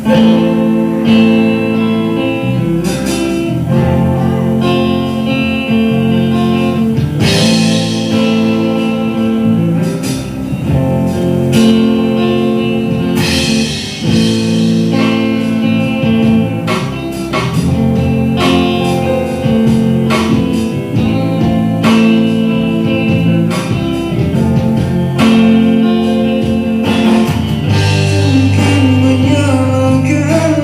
Mungkin menyalahkan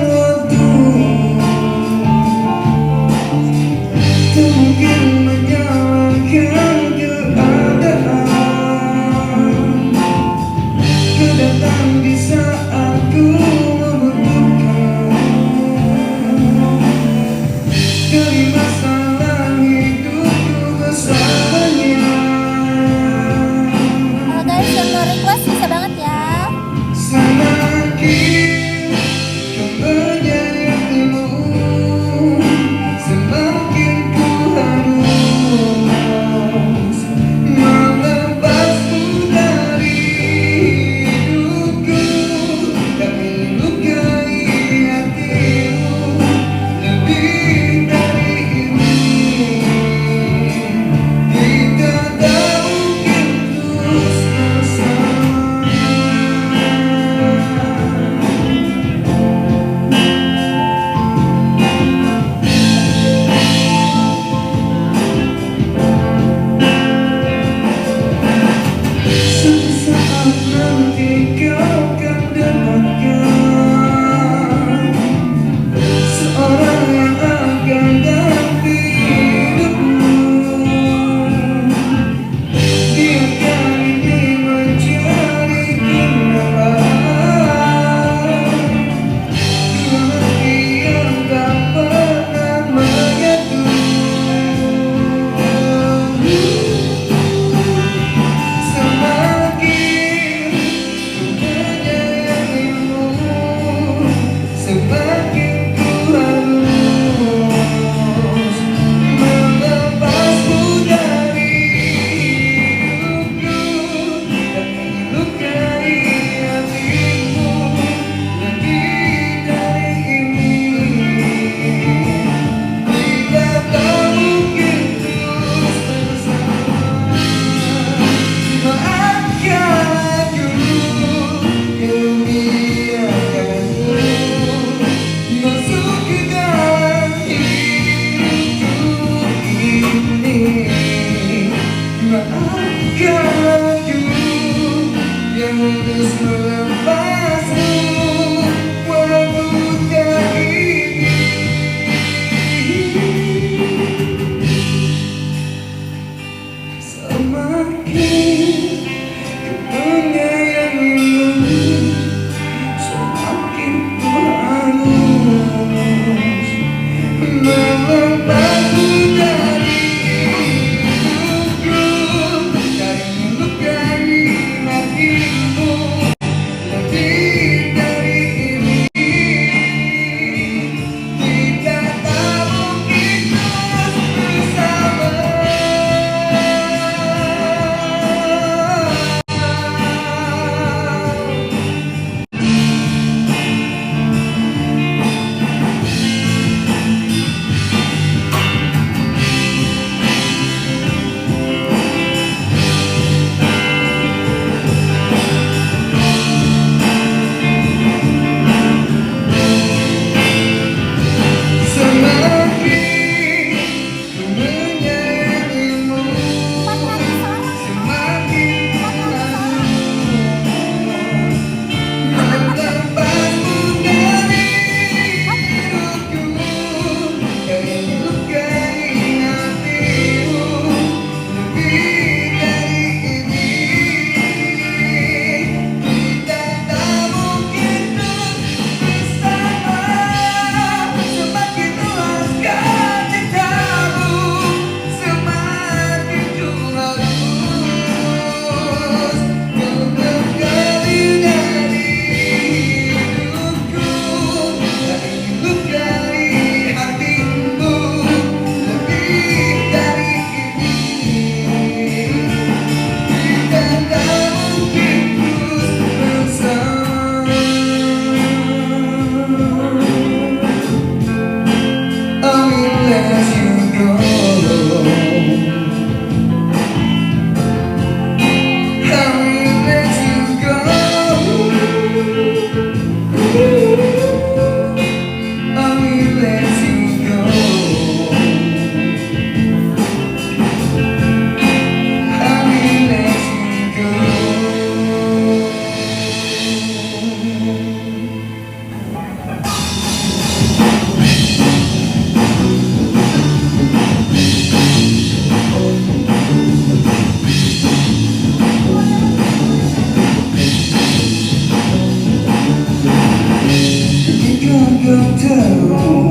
tahu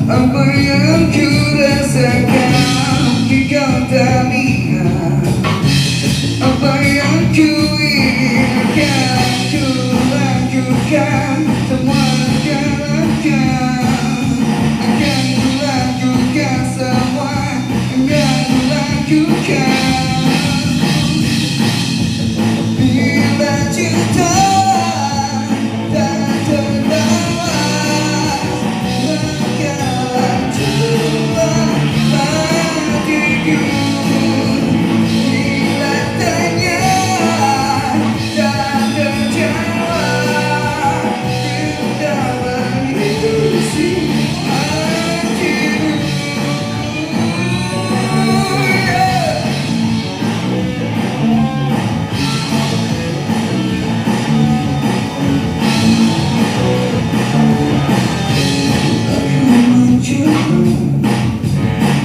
apa yang ku rasakan jika tak lihat apa yang ku inginkan. Ku lakukan semua gerakan, akan ku lakukan semua yang ku lakukan. Bila cinta tak terbalas, bakalan jual hatiku. Bila tanya tak terjawab, ku tak berisi hatiku.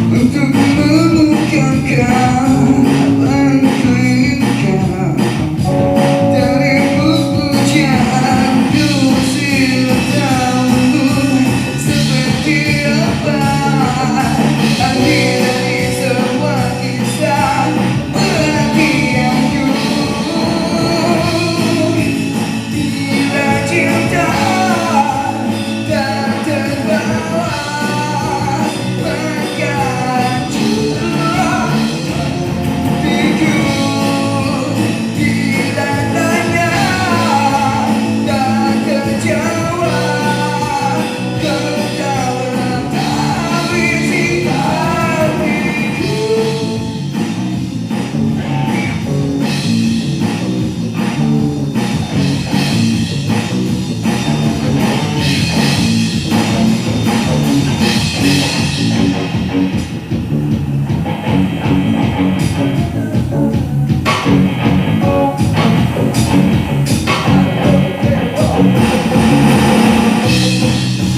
Untuk menemukan kau yang ku inginkan. Dari pujaan ku tahu seperti apa arti dari sebuah kisah perhatianku. Bila cinta tak terbalas, bakalan curah hatiku. Bila tanya tak terjawab, kau tak tahu isi hatiku.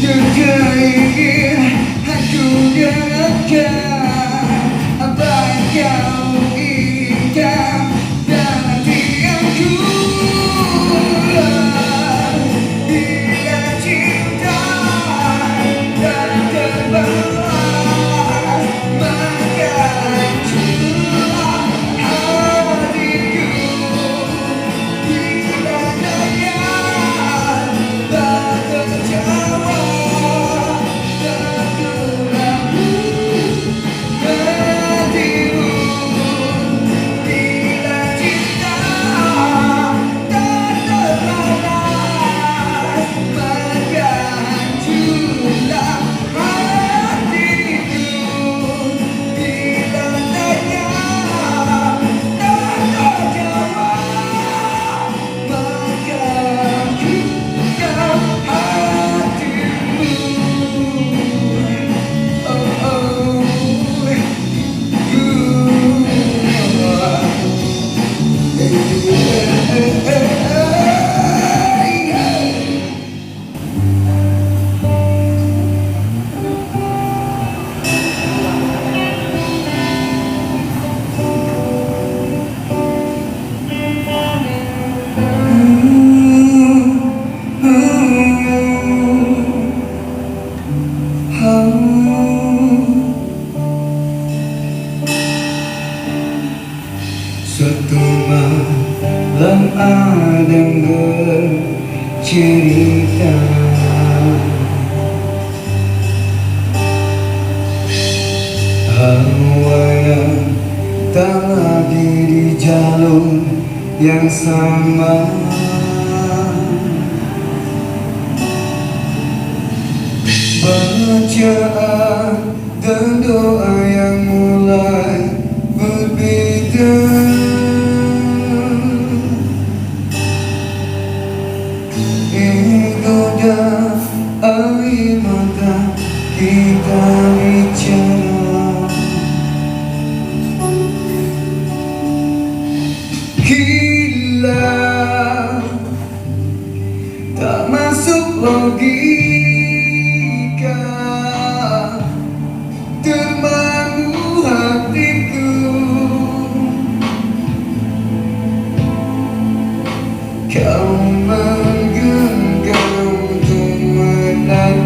Jika ingin aku dengarkan apa yang kau inginkan dan hati yang ku raih. Bila cinta tak terbalas, bakalan curah hatiku. Bila tanya tak terjawab, suatu malam Adam bercerita, Hawa yang tak lagi di jalur yang sama. Bacaan dan doa yang mulai berbeda. Ego dan air mata kita bicara. Gila, tak masuk logika, termangu hatiku. Kau menggenggam untuk menang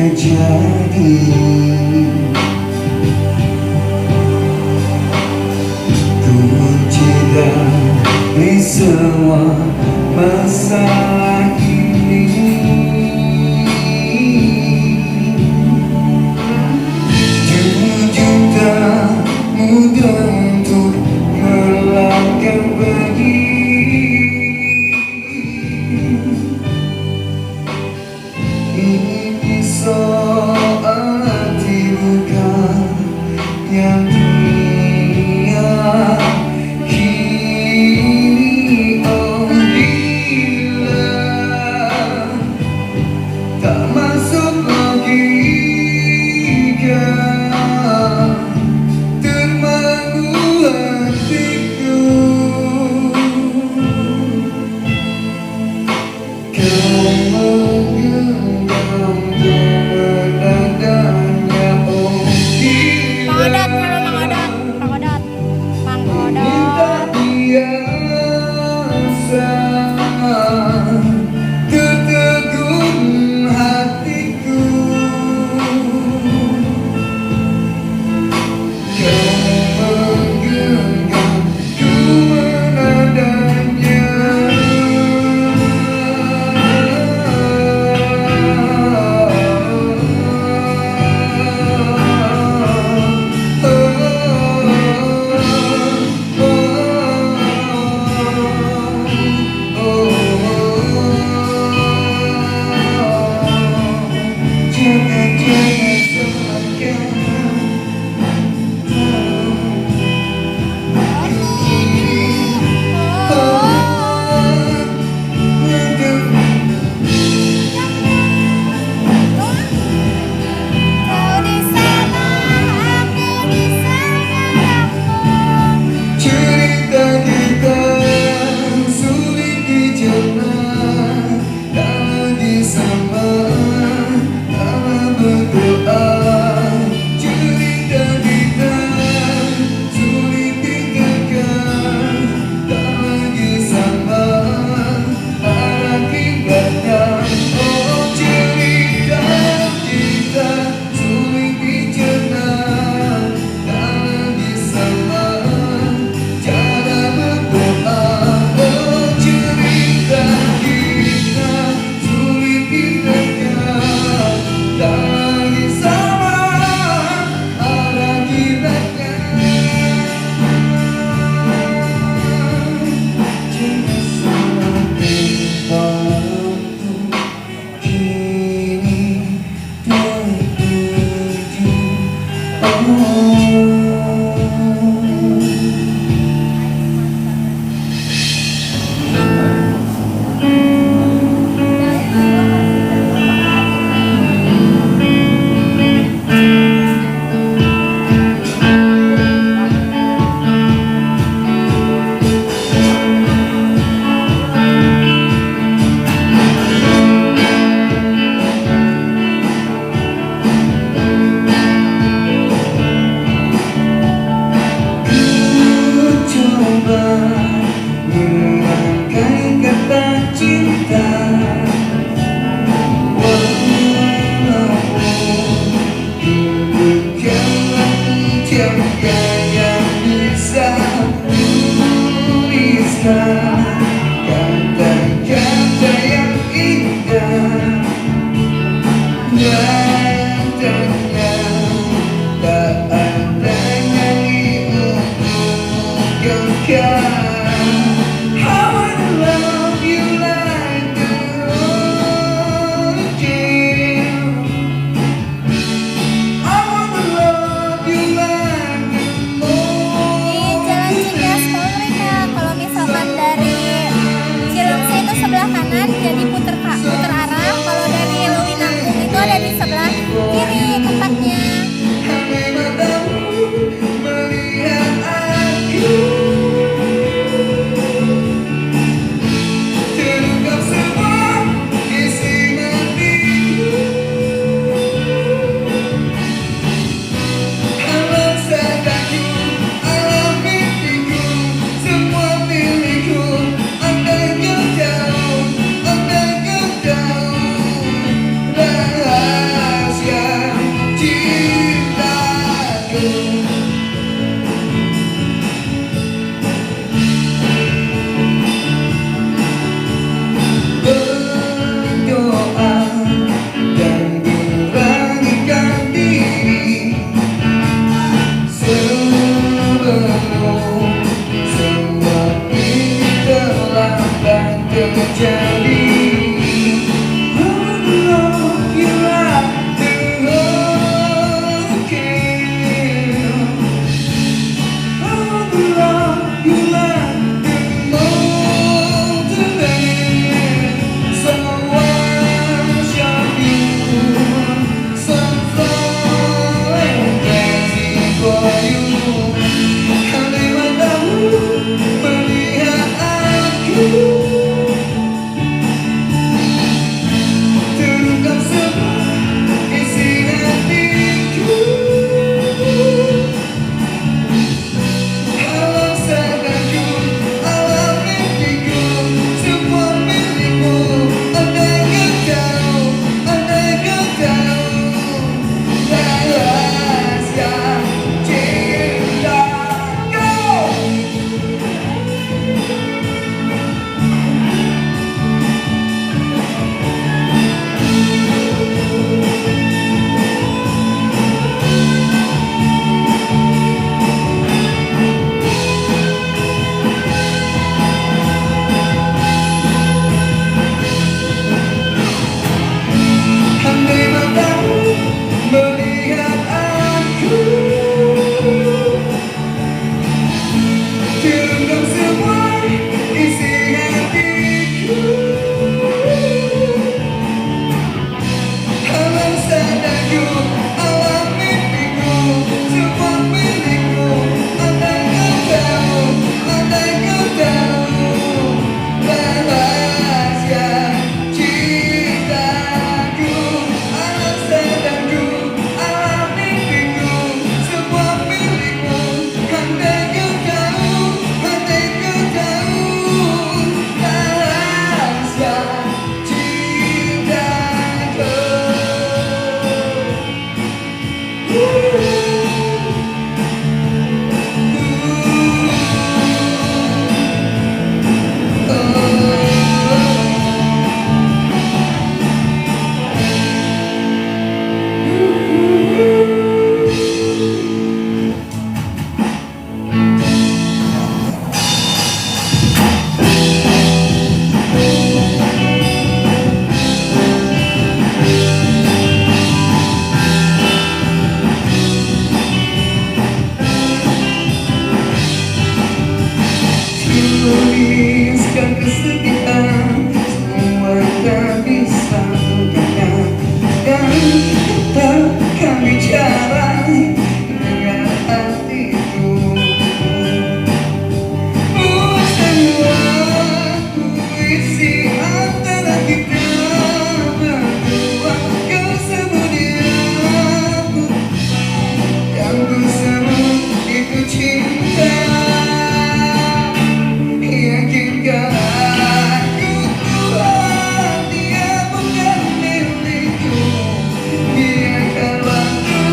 terjadi. Ku mencinta di semua masa ini. Jujur tak mudah untuk melangkah pergi. Ini soal hati bukan yang kini, oh bila tak masuk logika, termangu hatiku. Kau menggenggam dadanya, oh bila ini tak biasa, tertegun hatiku. Kau menggenggam ku menadanya. Cerita kita sulit dicerna, tak lagi sama dalam berdoa. Cerita kita sulit ditekan, tak lagi sama akibatnya. Oh, cerita kita sulit dicerna, tak lagi sama cara berdoa. Oh, cerita kita sulit ditekan, tak lagi sama akibatnya. Jangan sampai waktu kini tertuju, oh. Coba merangkai kata cinta, walaupun bukanlah tiada yang bisa tuliskan kata-kata yang indah. Nyatanya tak ada nyanyi I wanna love you like the ocean. I wanna love you like the Di Jalan Cikeas Polrika, kalau misalkan dari Cilengsi itu sebelah kanan, jadi puter arah. Kalau dari Lewinanggung itu ada di sebelah kiri tempatnya. melihat aku. Terungkap semua isi hatiku. Alam sadaku, alam mimpiku, semua milikku. Andai kau tahu rahasia yang bicara dengan hatiku. Buat semua puisi antara kita berdua. Kau sebut dia yang ku sebut itu cinta. Yakinkah aku Tuhan, dia bukan milikku. Biarkanlah ku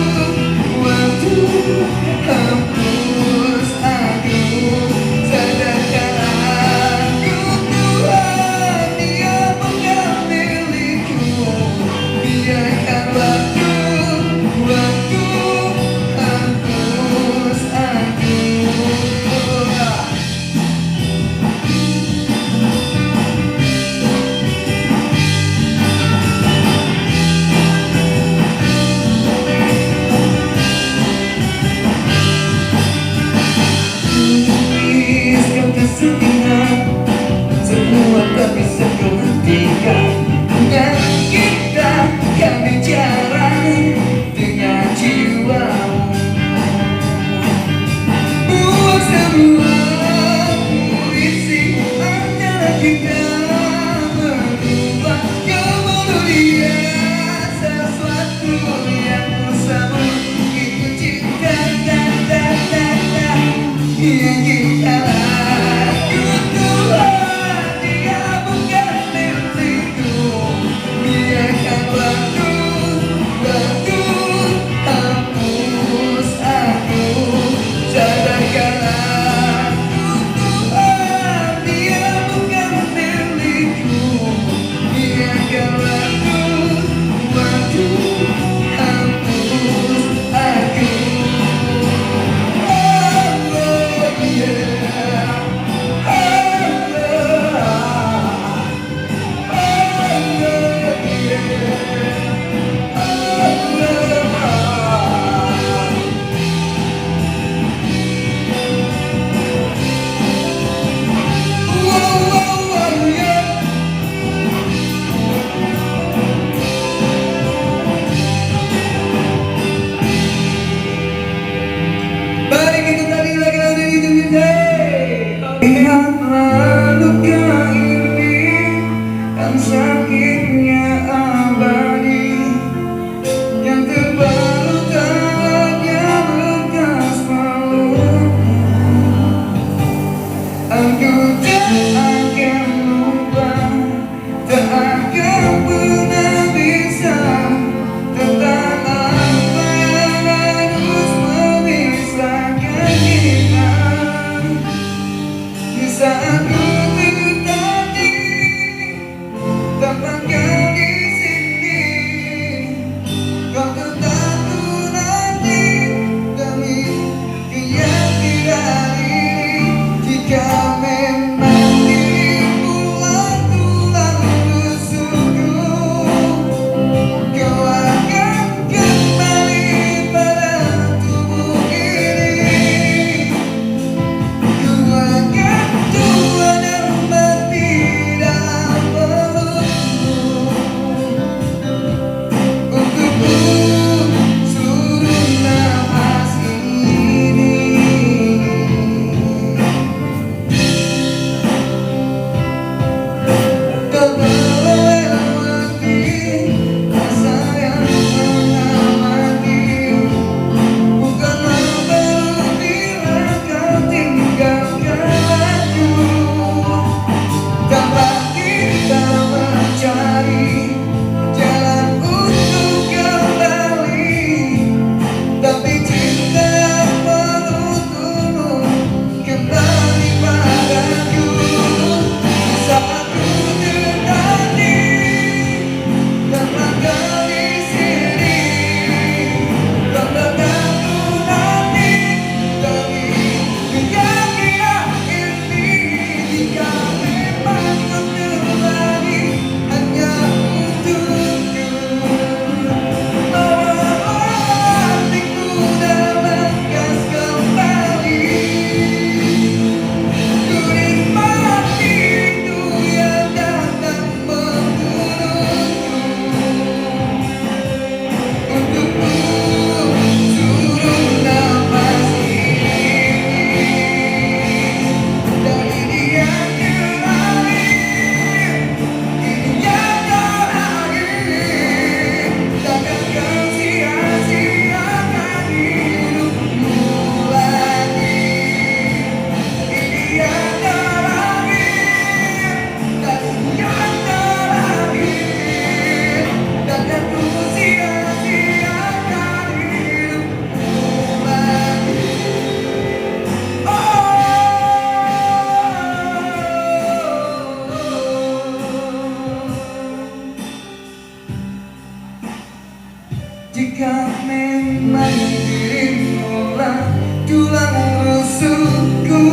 memang dirimulah tulang rusukku.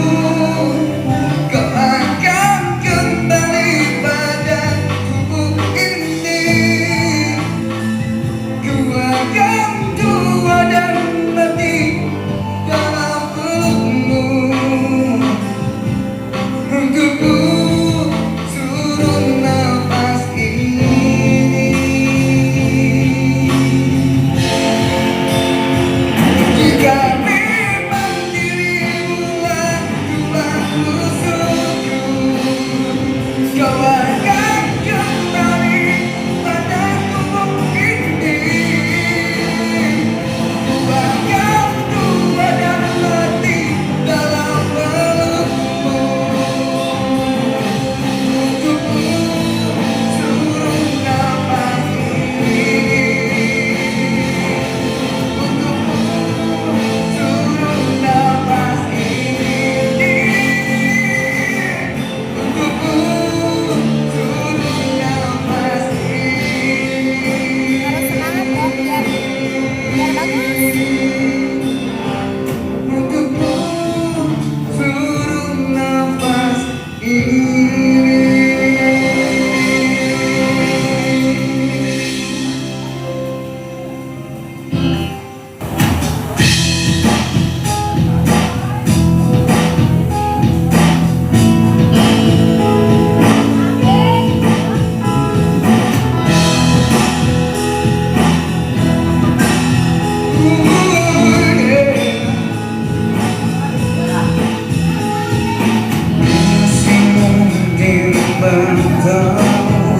Kau akan kembali pada tubuh ini. Ku akan tua dan mati dalam pelukmu. Untukku suruh nafas ini. Jika memang dirimulah tulang rusukku, kau akan kembali pada tubuh ini. Ku akan tua dan mati dalam pelukmu. Untukmu suruh nafas ini. Suruh nafas ini. Untukku suruh nafas ini. Harus semangat ya biar bagus. Untukmu suruh nafas ini. Masih mungkin bertahu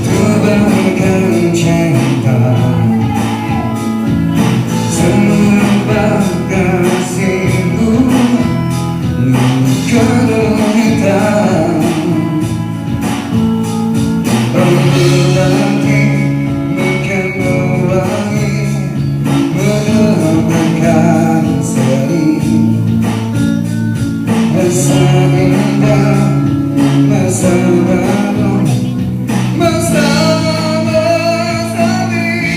terbangkan cinta, semerbak kasihku luka hitam. Berarti mungkin mewangi menambahkan seri. Masa indah, masa baru, masa bersemi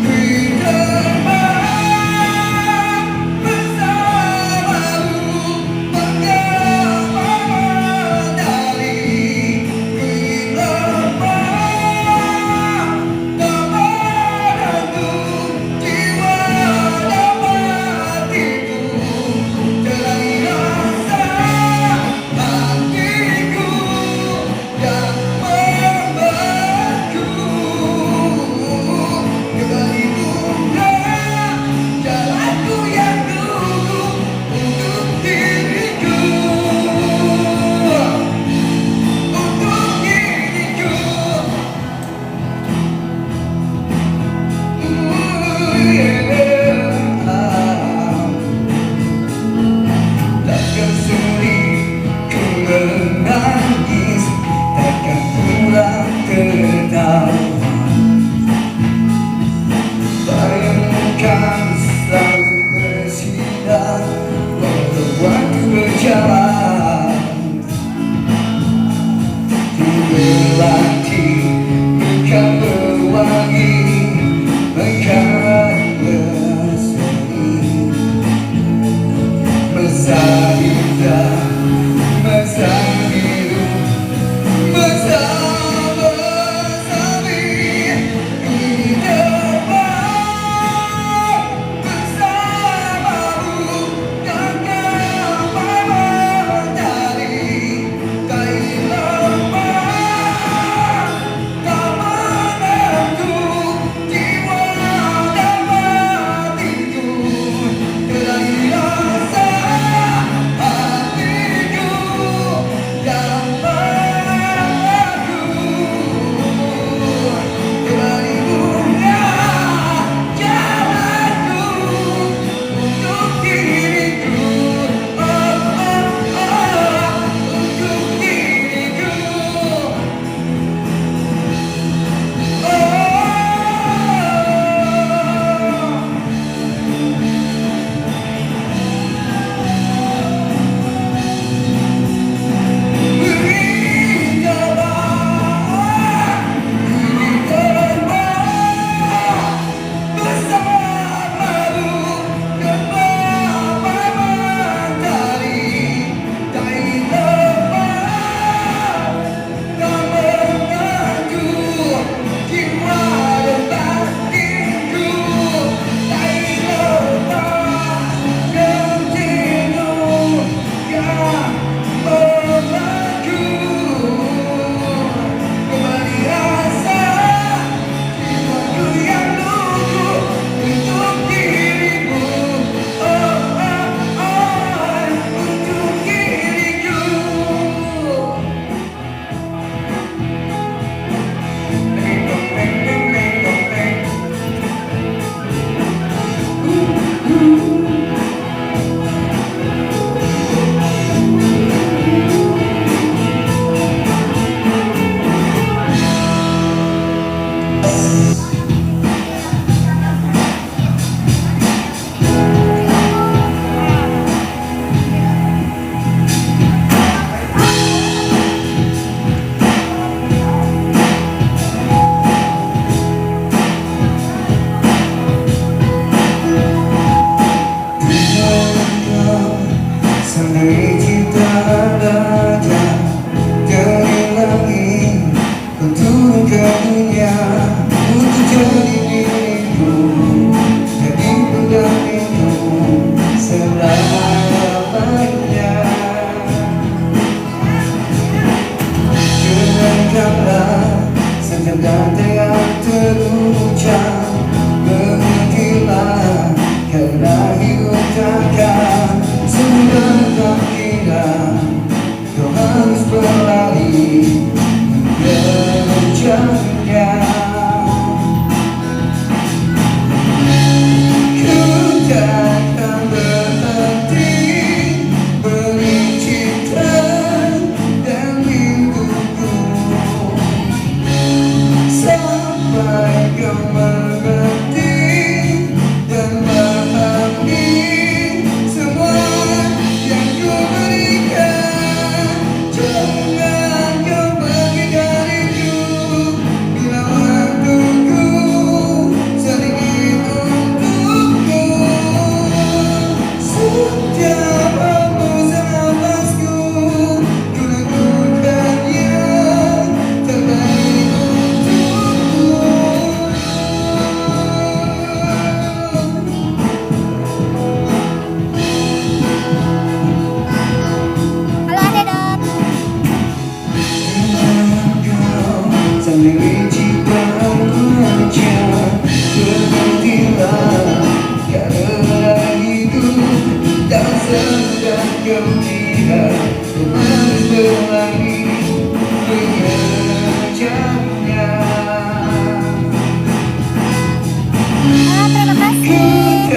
kehidupan. Masa baru mengapa dari kehidupan. Tak menentu jiwa dan hatiku, jalani rasa hatiku yang membeku. Kembali mundur jalanku yang dulu untuk diriku, untuk diriku. Takkan sulit ku menangis, takkan pula tertawa. Bayangkan selalu bersinar walau waktu berjalan. Berlatih bukan berwangi, mengkarat berseri. Masa indah, masa biru, masa bersemi kehidupan.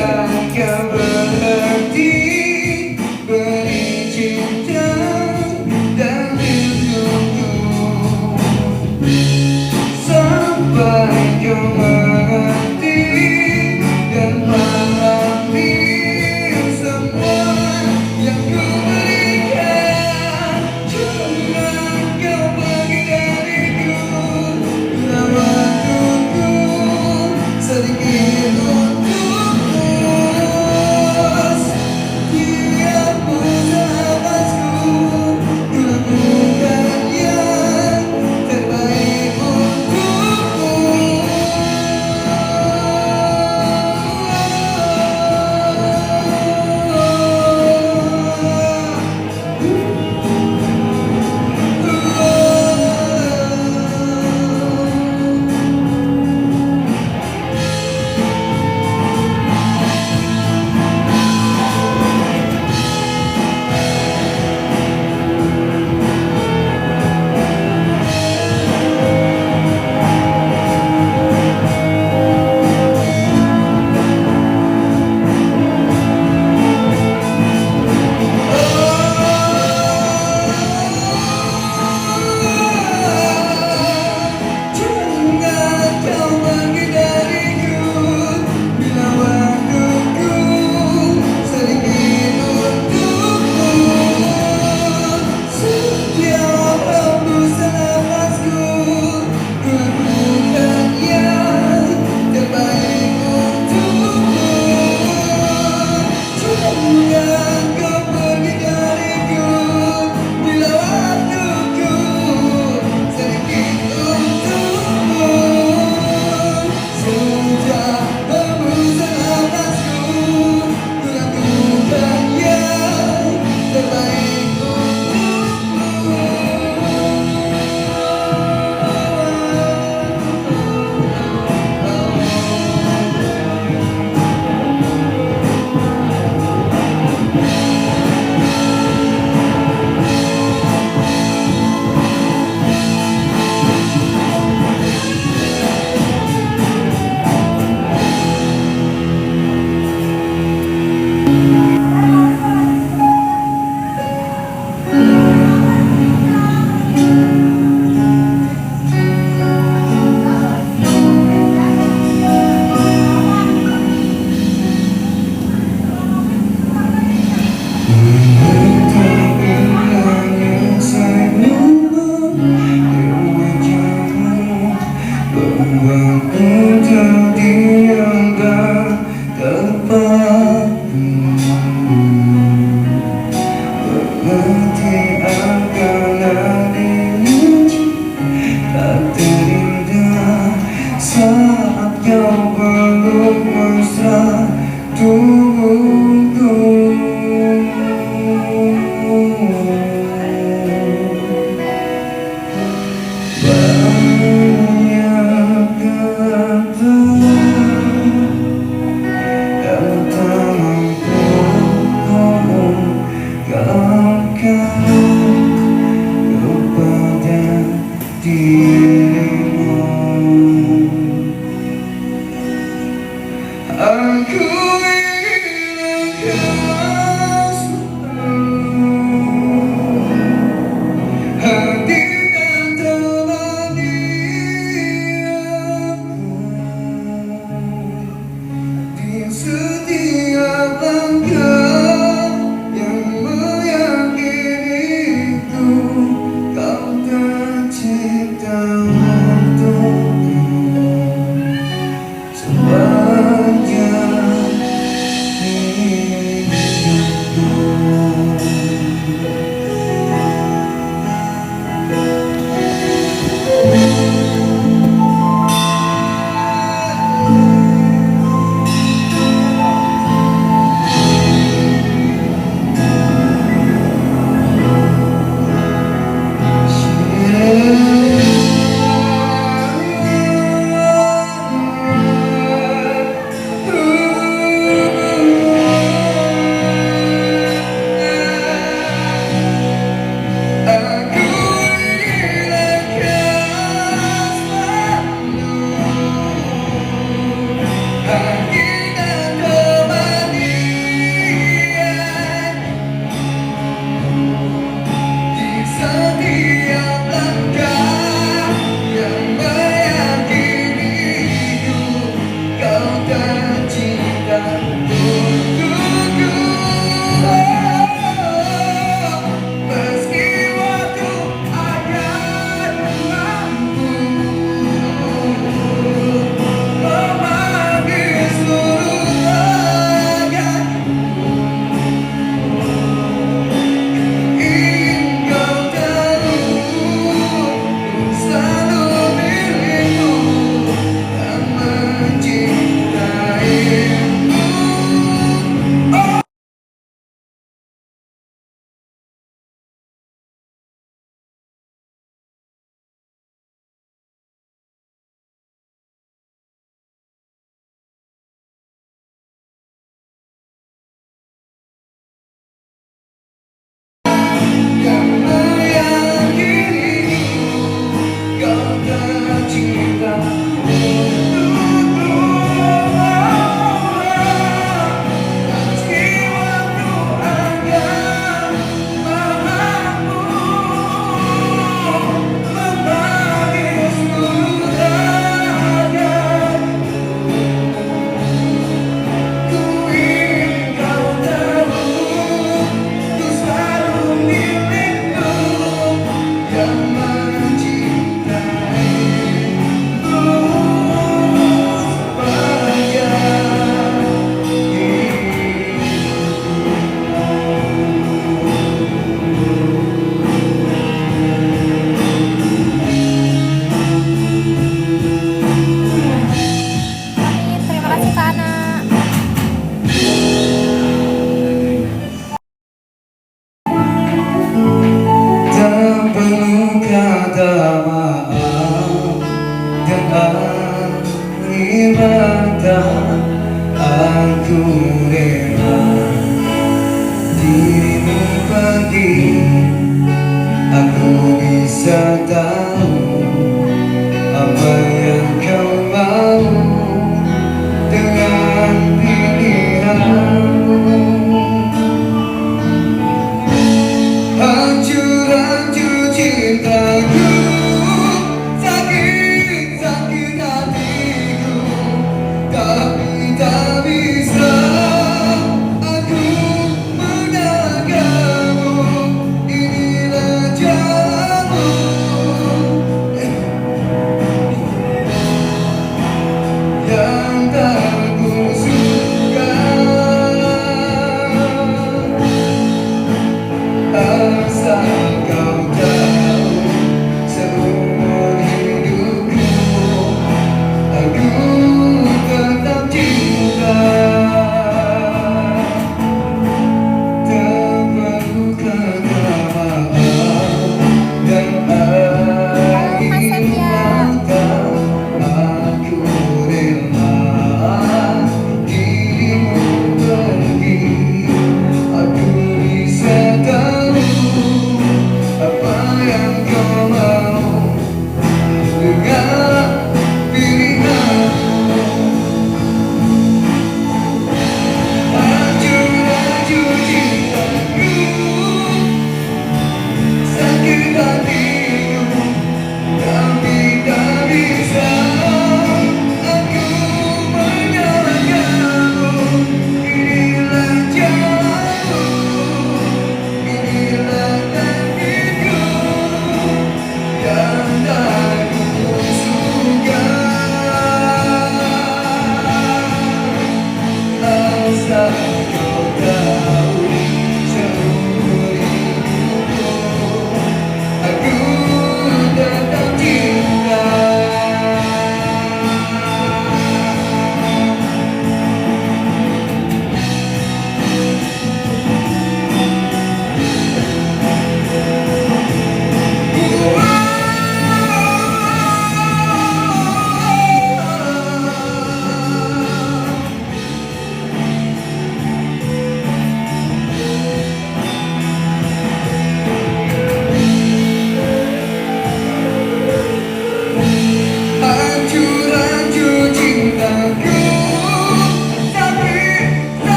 takkan berhenti beri cinta dan rinduku sampai kau mengerti dan pahami semua yang ku berikan. Jangan kau pergi dariku bila waktuku sedikit untukmu. Setiap nafasku ku lakukan yang terbaik untukmu. Jangan kau pergi dariku bila waktuku sedikit untukmu. Setiap hembusan nafasku ku lakukan yang terbaik untukmu. Jangan kau pergi dariku bila waktuku sedikit untukmu. Setiap hembusan nafasku ku lakukan yang terbaik untukmu. Membuatku terdiam dan terpaku, mengerti akan adanya tak terindah saat kau peluk mesra tubuhku. Aku ingin kau selalu hadir dan temani aku di setiap langkah yang meyakiniku kau tercipta untukku. Sepanjang hidupku. Hadir dan temani untukku. Meski waktu akan mampu memanggil seluruh raga, ingin kau tahu selalu milikmu dan mencintaimu.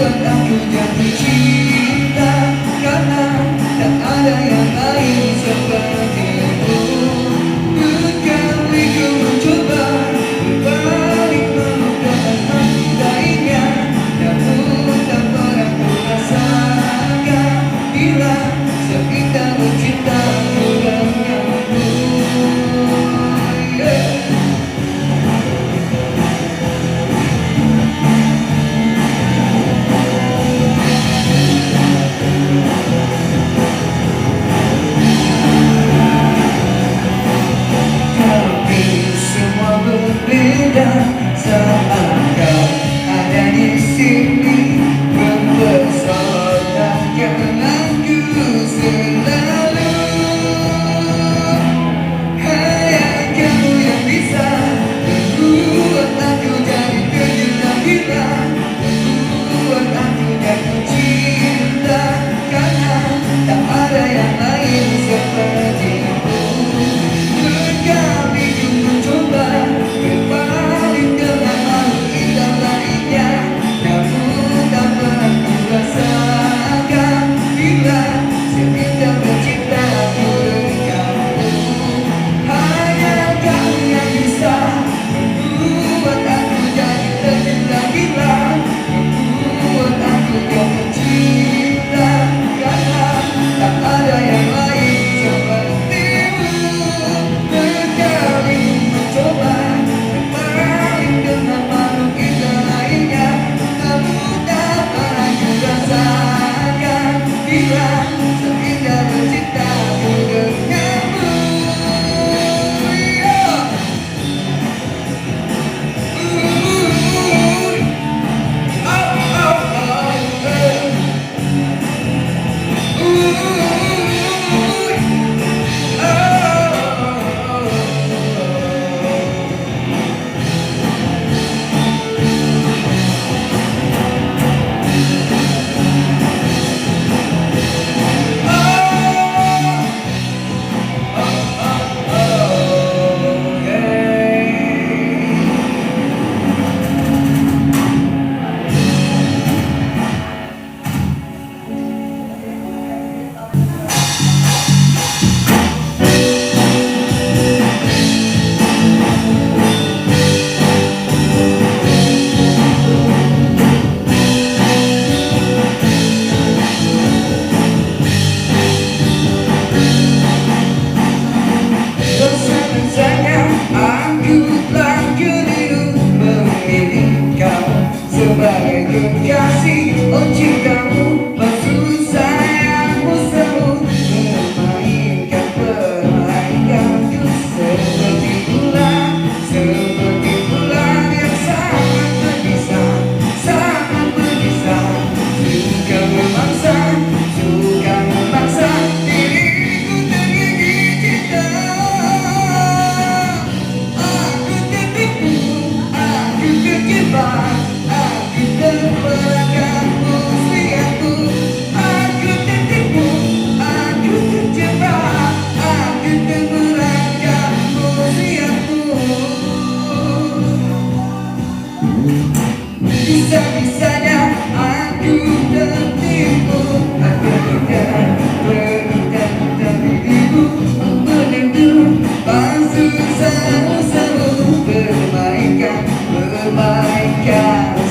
Buat aku jatuh cinta karena tak ada yang lain sepertimu. Berkali ku mencoba berbalik melupakan hati lainnya, namun tak pernah ku rasakan bila seindah mencinta denganmu. Tapi semua berbeda saat kau ada di sini, mempesona kenanganku selalu. Hanya kamu yang bisa membuat aku jadi terjuta gila, membuat aku jatuh cinta karena tak ada yang lain sepertimu. Berkali ku mencoba berbalik dengan makhluk indah lainnya, namun tak pernah ku rasakan bila seindah mencinta denganmu. Hanya kamu yang bisa membuat aku jadi tergila gila, membuat aku jatuh cinta karena tak ada yang lain sepertimu. Berkali ku mencoba berbalik dengan makhluk indah lainnya, namun tak pernah ku rasakan bila seindah mencinta denganmu. Sayang, aku telah keliru memilih kamu sebagai kekasih. Oh cintamu, maksud sayangmu selalu memainkan permainanku seperti bulan yang sangat berbisa, sangat berbisa. Suka memaksa, suka memaksa diriku tergigit cinta. Aku terjebak, aku terperangkap muslihatku. Aku tertipu, aku terjebak, aku terperangkap muslihatku. Bisa-bisanya aku tertipu, aku berkata diriku menentu palsu selalu bermainkan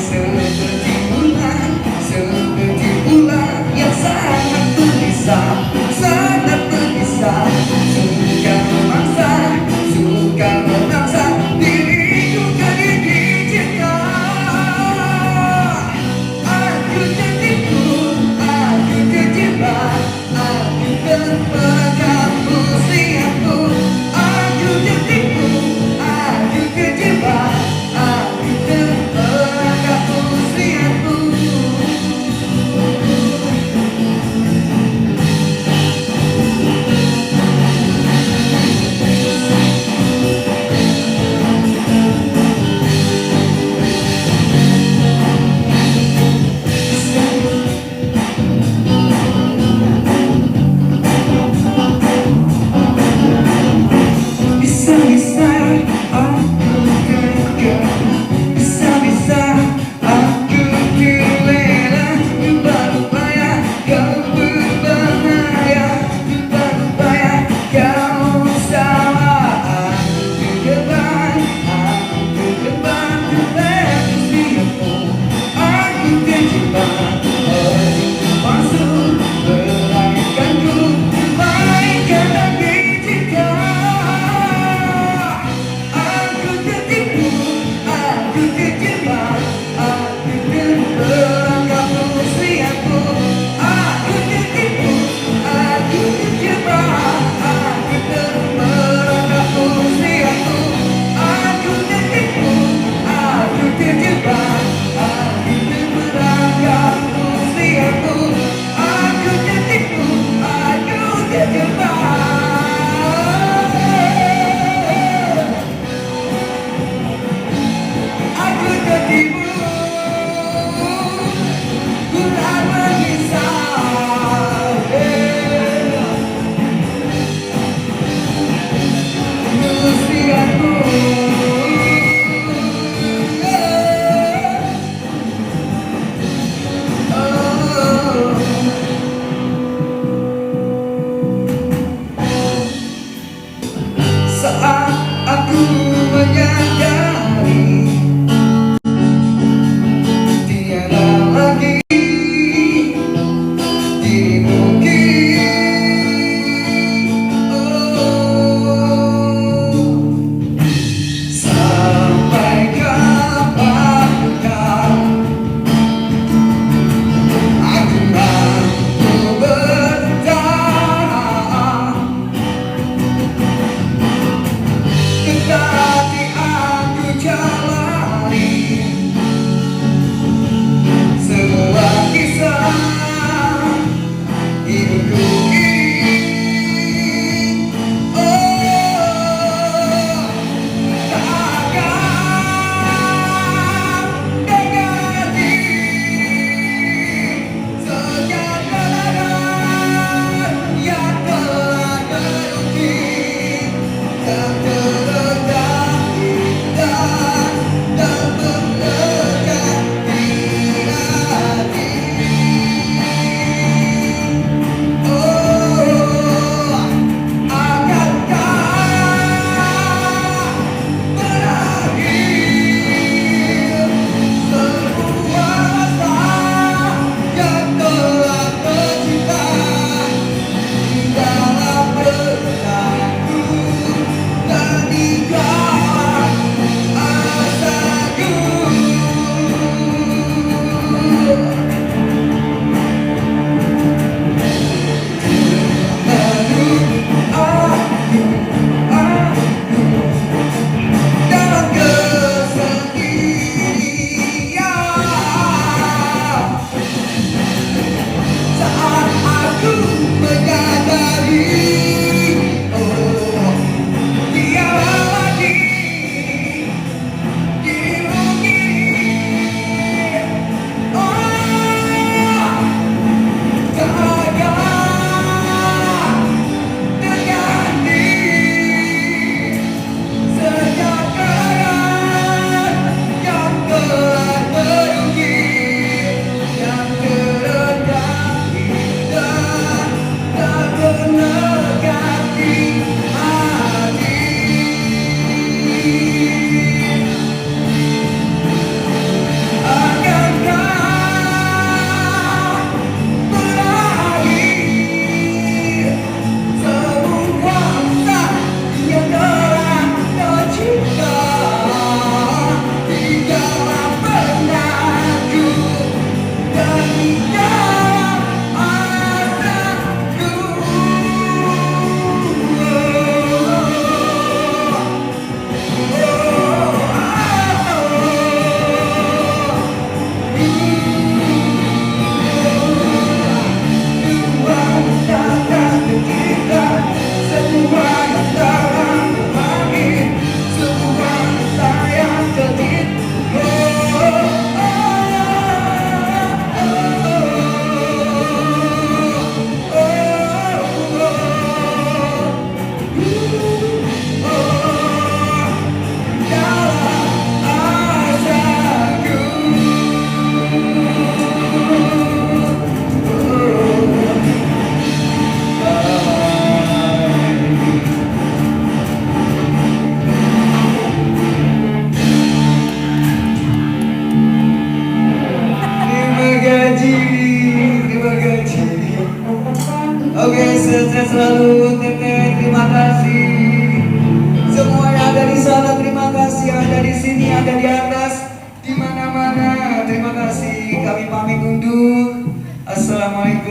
seperti bulan yang sangat berbisa, sangat berbisa. Suka memaksa diriku tergigit cinta. Aku tergigit terjebak palsu melahirkanku malaikat tapi cinta. Aku tertipu, aku terjebak, aku terperangkap usiaku. Aku tertipu, aku terjebak, aku terperangkap usiaku. Aku tertipu, aku terjebak, aku terperangkap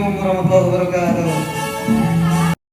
Assalamualaikum warahmatullahi wabarakatuh.